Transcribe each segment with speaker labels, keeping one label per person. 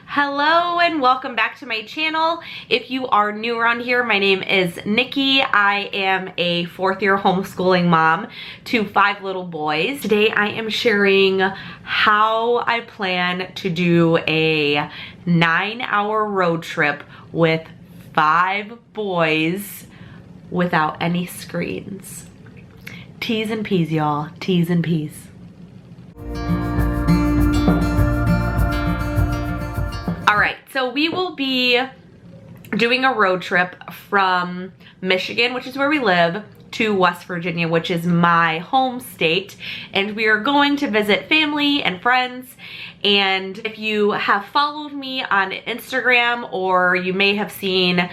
Speaker 1: Hello and welcome back to my channel. If you are new around here, my name is Nikki. I am a fourth-year homeschooling mom to 5 little boys. Today I am sharing how I plan to do a 9-hour road trip with 5 boys without any screens. T's and P's, y'all. T's and P's. All right, so we will be doing a road trip from Michigan, which is where we live, to West Virginia, which is my home state, and we are going to visit family and friends. And if you have followed me on Instagram, or you may have seen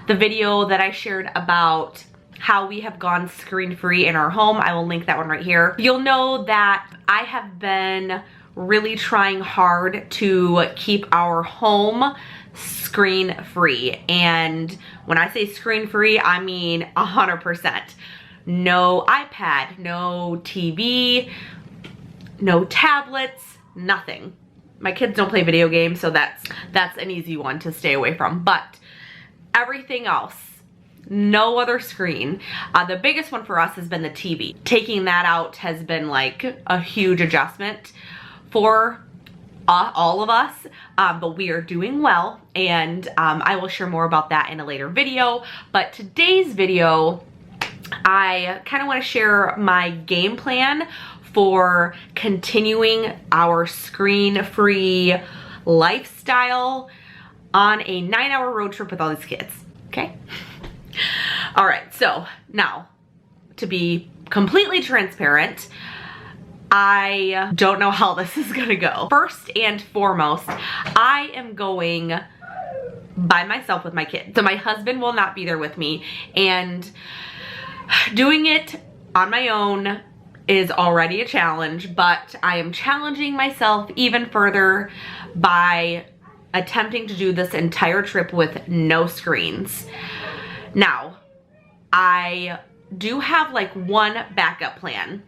Speaker 1: the video that I shared about how we have gone screen-free in our home, I will link that one right here. You'll know that I have been really trying hard to keep our home screen-free. And when I say screen-free, I mean 100%. No iPad, no TV, no tablets, nothing. My kids don't play video games, so that's an easy one to stay away from. But everything else, no other screen. The biggest one for us has been the TV. Taking that out has been like a huge adjustment for all of us, but we are doing well, and I will share more about that in a later video. But today's video, I kind of want to share my game plan for continuing our screen-free lifestyle on a 9-hour road trip with all these kids, okay? All right, so now, to be completely transparent, I don't know how this is gonna go. First and foremost, I am going by myself with my kids. So my husband will not be there with me, and doing it on my own is already a challenge, but I am challenging myself even further by attempting to do this entire trip with no screens. Now, I do have like one backup plan.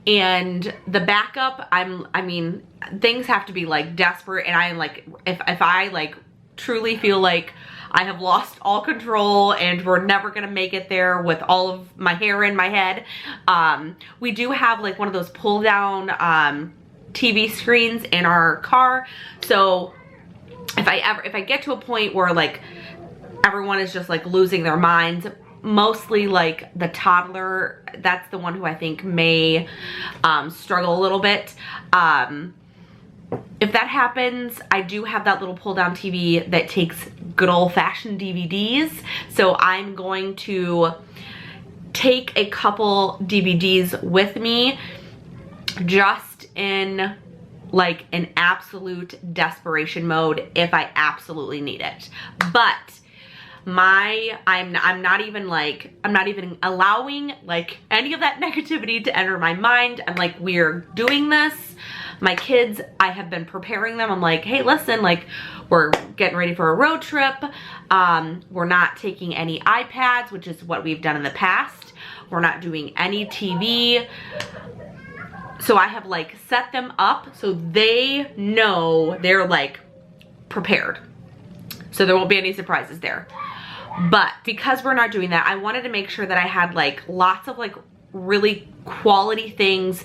Speaker 1: And the backup, I mean, things have to be like desperate, and I am like, if I like truly feel like I have lost all control and we're never gonna make it there with all of my hair in my head, we do have like one of those pull down TV screens in our car. So if I get to a point where like everyone is just like losing their minds, mostly like the toddler, that's the one who I think may struggle a little bit. If that happens, I do have that little pull down TV that takes good old fashioned DVDs. So I'm going to take a couple DVDs with me just in like an absolute desperation mode if I absolutely need it. But I'm not even allowing like any of that negativity to enter my mind. I'm like, we're doing this. My kids, I have been preparing them. I'm like, hey, listen, like we're getting ready for a road trip. We're not taking any iPads, which is what we've done in the past. We're not doing any TV. So I have like set them up so they know they're like prepared. So there won't be any surprises there. But because we're not doing that, I wanted to make sure that I had like lots of like really quality things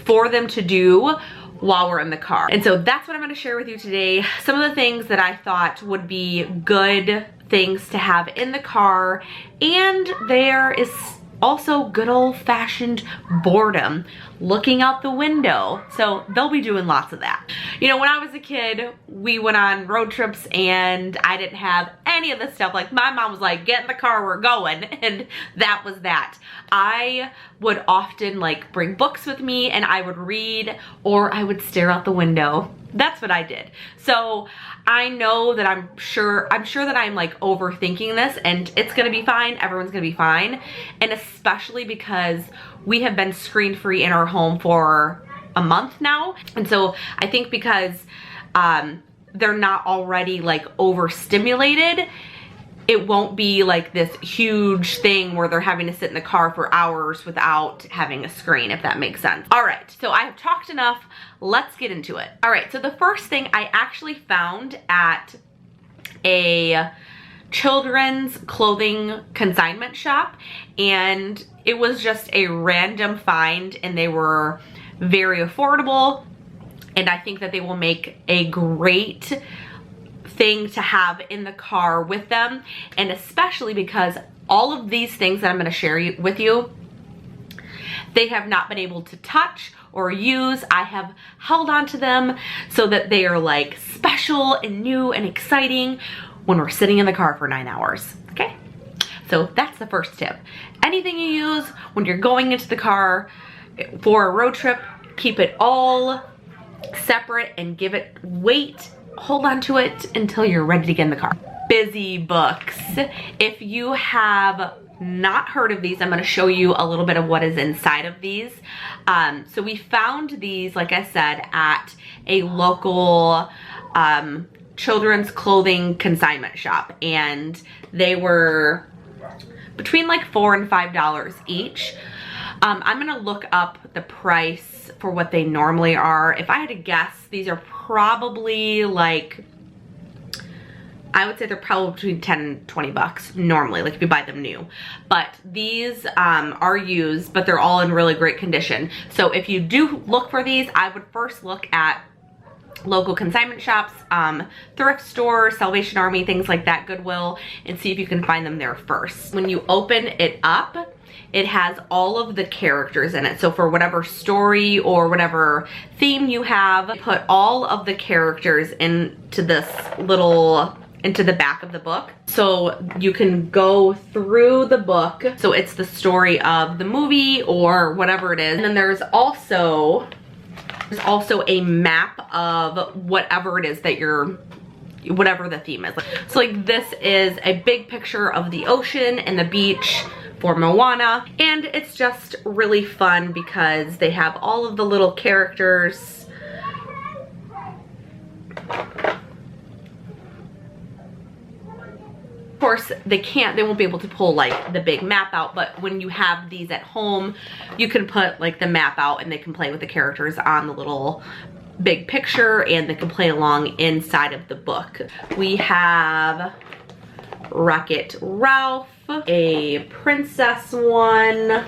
Speaker 1: for them to do while we're in the car. And so that's what I'm going to share with you today. Some of the things that I thought would be good things to have in the car. And there is also good old-fashioned boredom, looking out the window. So they'll be doing lots of that. You know, when I was a kid, we went on road trips and I didn't have any of this stuff. Like my mom was like, get in the car, we're going. And that was that. I would often like bring books with me and I would read, or I would stare out the window. That's what I did. So I know that I'm sure that I'm like overthinking this, and it's gonna be fine. Everyone's gonna be fine. And especially because we have been screen-free in our home for a month now. And so I think because they're not already like overstimulated, it won't be like this huge thing where they're having to sit in the car for hours without having a screen, if that makes sense. All right, so I have talked enough. Let's get into it. All right, so the first thing I actually found at a children's clothing consignment shop, and it was just a random find, and they were very affordable, and I think that they will make a great thing to have in the car with them, and especially because all of these things that I'm going to share with you, they have not been able to touch or use. I have held on to them so that they are like special and new and exciting when we're sitting in the car for 9 hours. Okay, so that's the first tip. Anything you use when you're going into the car for a road trip, keep it all separate and give it weight. Hold on to it until you're ready to get in the car. Busy books. If you have not heard of these, I'm going to show you a little bit of what is inside of these. So we found these, like I said, at a local children's clothing consignment shop, and they were between like $4 and $5 each. I'm gonna look up the price for what they normally are. If I had to guess, these are probably like, I would say they're probably between 10 and 20 bucks normally, like if you buy them new. But these are used, but they're all in really great condition. So if you do look for these, I would first look at local consignment shops, thrift stores, Salvation Army, things like that, Goodwill, and see if you can find them there first. When you open it up, it has all of the characters in it. So for whatever story or whatever theme you have, put all of the characters into this little, into the back of the book. So you can go through the book. So it's the story of the movie or whatever it is. And then there's also a map of whatever it is that you're, whatever the theme is. So like this is a big picture of the ocean and the beach for Moana, and it's just really fun because they have all of the little characters. Of course, they won't be able to pull like the big map out, but when you have these at home, you can put like the map out and they can play with the characters on the little big picture, and they can play along inside of the book. We have Wreck-It Ralph, a princess one.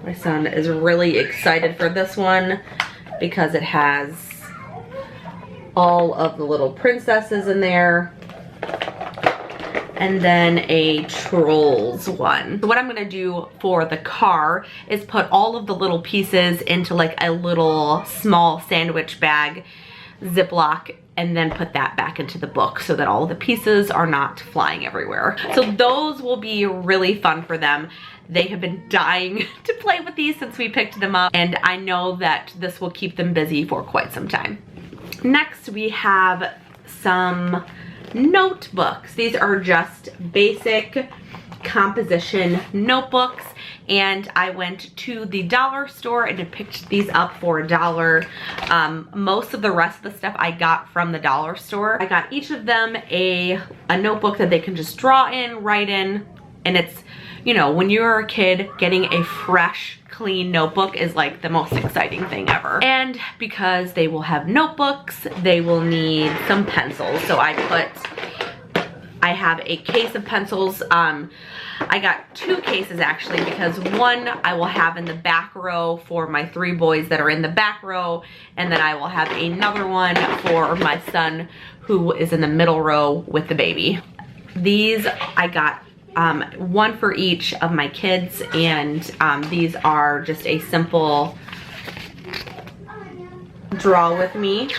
Speaker 1: My son is really excited for this one because it has all of the little princesses in there. And then a Trolls one. So what I'm gonna do for the car is put all of the little pieces into like a little small sandwich bag, Ziploc, and then put that back into the book so that all the pieces are not flying everywhere. So those will be really fun for them. They have been dying to play with these since we picked them up, and I know that this will keep them busy for quite some time. Next, we have some notebooks. These are just basic composition notebooks, and I went to the dollar store and I picked these up for $1. Most of the rest of the stuff I got from the dollar store. I got each of them a notebook that they can just draw in, write in, and it's, you know, when you're a kid, getting a fresh, clean notebook is like the most exciting thing ever. And because they will have notebooks, they will need some pencils. So I have a case of pencils. I got 2 cases actually, because one I will have in the back row for my 3 boys that are in the back row, and then I will have another one for my son who is in the middle row with the baby. These I got one for each of my kids, and these are just a simple draw with me.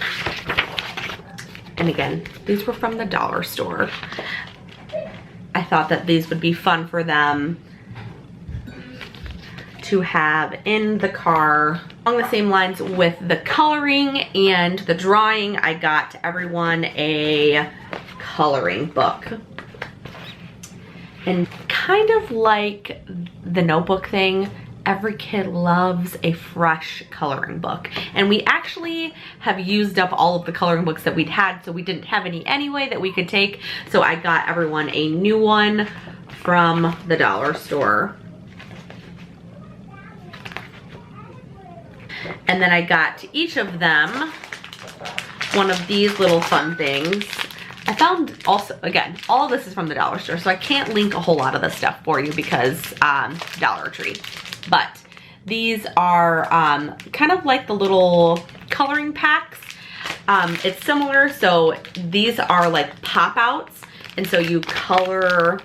Speaker 1: And again, these were from the dollar store. I thought that these would be fun for them to have in the car. Along the same lines with the coloring and the drawing, I got everyone a coloring book. And kind of like the notebook thing, every kid loves a fresh coloring book. And we actually have used up all of the coloring books that we'd had, so we didn't have any anyway that we could take. So I got everyone a new one from the dollar store. And then I got each of them one of these little fun things. I found also, again, all of this is from the dollar store, so I can't link a whole lot of this stuff for you because Dollar Tree. But these are kind of like the little coloring packs. It's similar, so these are like pop-outs, and so you color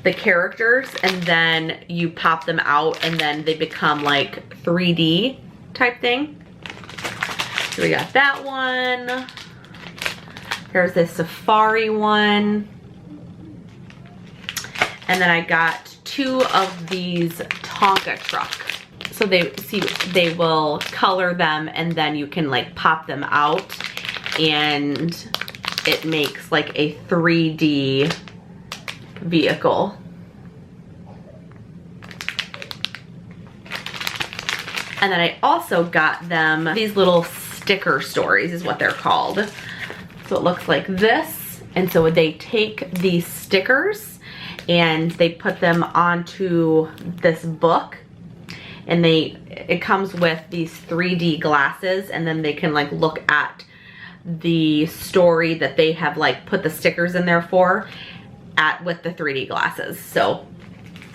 Speaker 1: the characters and then you pop them out and then they become like 3D type thing. So we got that one. There's this safari one. And then I got 2 of these Tonka truck. So they will color them and then you can like pop them out and it makes like a 3D vehicle. And then I also got them these little sticker stories is what they're called. So it looks like this. And so they take these stickers and they put them onto this book, and it comes with these 3D glasses, and then they can like look at the story that they have like put the stickers in there for with the 3D glasses. So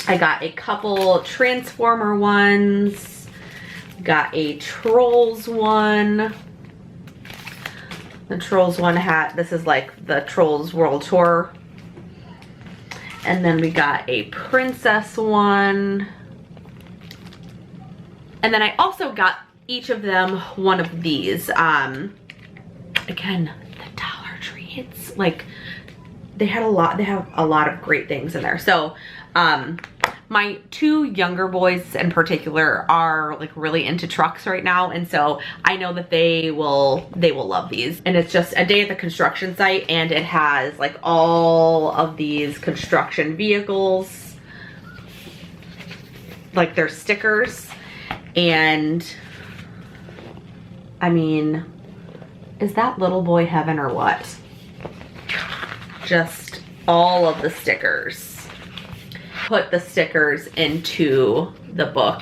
Speaker 1: I got a couple Transformer ones, got a Trolls one. The Trolls one this is like the Trolls World Tour. And then we got a Princess one. And then I also got each of them one of these. Again, the Dollar Tree, it's like, they have a lot of great things in there. So, my 2 younger boys in particular are like really into trucks right now, and so I know that they will love these. And it's just a day at the construction site, and it has like all of these construction vehicles, like their stickers. And I mean, is that little boy heaven or what? Just all of the stickers. Put the stickers into the book.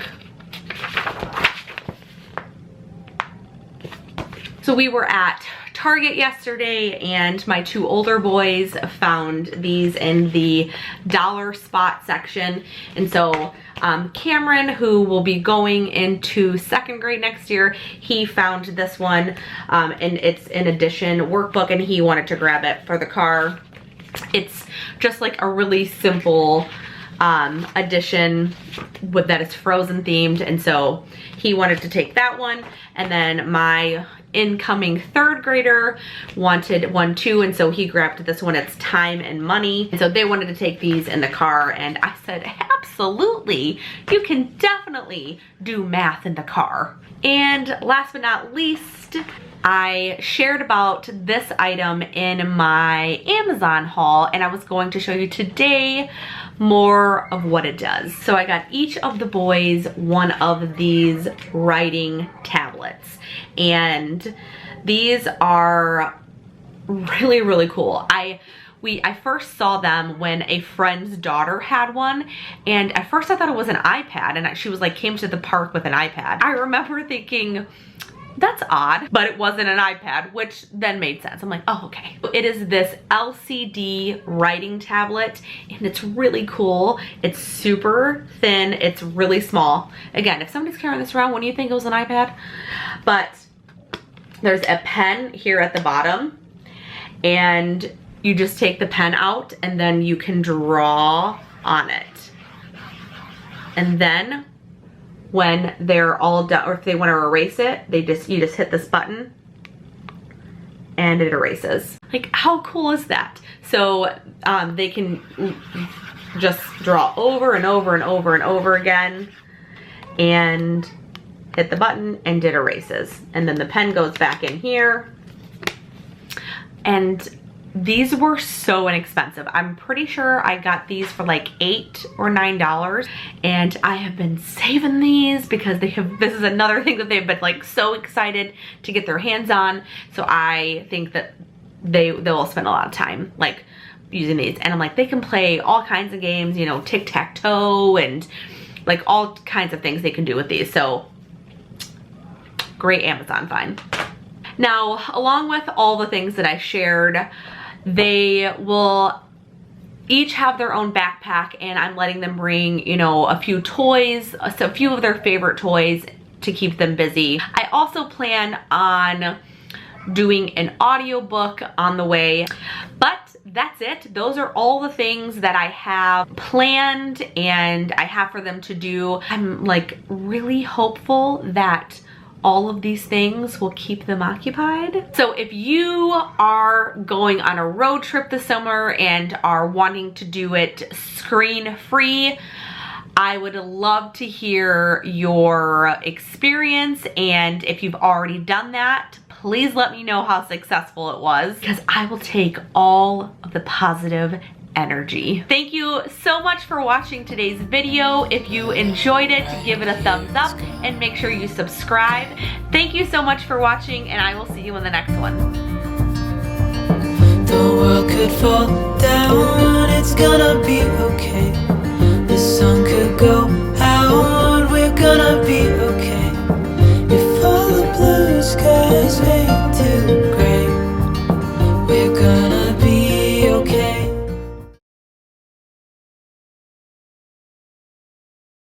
Speaker 1: So we were at Target yesterday and my 2 older boys found these in the dollar spot section. And so Cameron, who will be going into 2nd grade next year, he found this one and it's an edition workbook and he wanted to grab it for the car. It's just like a really simple edition that is Frozen themed, and so he wanted to take that one. And then my incoming 3rd grader wanted one too, and so he grabbed this one. It's Time and Money, and so they wanted to take these in the car, and I said absolutely, you can definitely do math in the car. And last but not least, I shared about this item in my Amazon haul, and I was going to show you today more of what it does. So I got each of the boys one of these writing tablets, and these are really, really cool. I first saw them when a friend's daughter had one, and at first I thought it was an iPad, and she was like, came to the park with an iPad. I remember thinking, that's odd, but it wasn't an iPad, which then made sense. I'm like, oh, okay. It is this LCD writing tablet, and it's really cool. It's super thin, it's really small. Again, if somebody's carrying this around, wouldn't you think it was an iPad? But there's a pen here at the bottom, and you just take the pen out, and then you can draw on it. And then when they're all done, or if they want to erase it, you just hit this button and it erases. Like, how cool is that? So they can just draw over and over and over and over again and hit the button and it erases. And then the pen goes back in here. And these were so inexpensive. I'm pretty sure I got these for like $8 or $9, and I have been saving these because this is another thing that they've been like so excited to get their hands on. So I think that they will spend a lot of time like using these, and I'm like, they can play all kinds of games, you know, tic-tac-toe and like all kinds of things they can do with these. So great Amazon find. Now, along with all the things that I shared, they will each have their own backpack, and I'm letting them bring, you know, a few toys, a few of their favorite toys to keep them busy. I also plan on doing an audiobook on the way, but that's it. Those are all the things that I have planned and I have for them to do. I'm like really hopeful that all of these things will keep them occupied. So if you are going on a road trip this summer and are wanting to do it screen-free, I would love to hear your experience, and if you've already done that, please let me know how successful it was, because I will take all of the positive energy. Thank you so much for watching today's video. If you enjoyed it, give it a thumbs up and make sure you subscribe. Thank you so much for watching, and I will see you in the next one.
Speaker 2: The world could fall down, it's gonna be okay.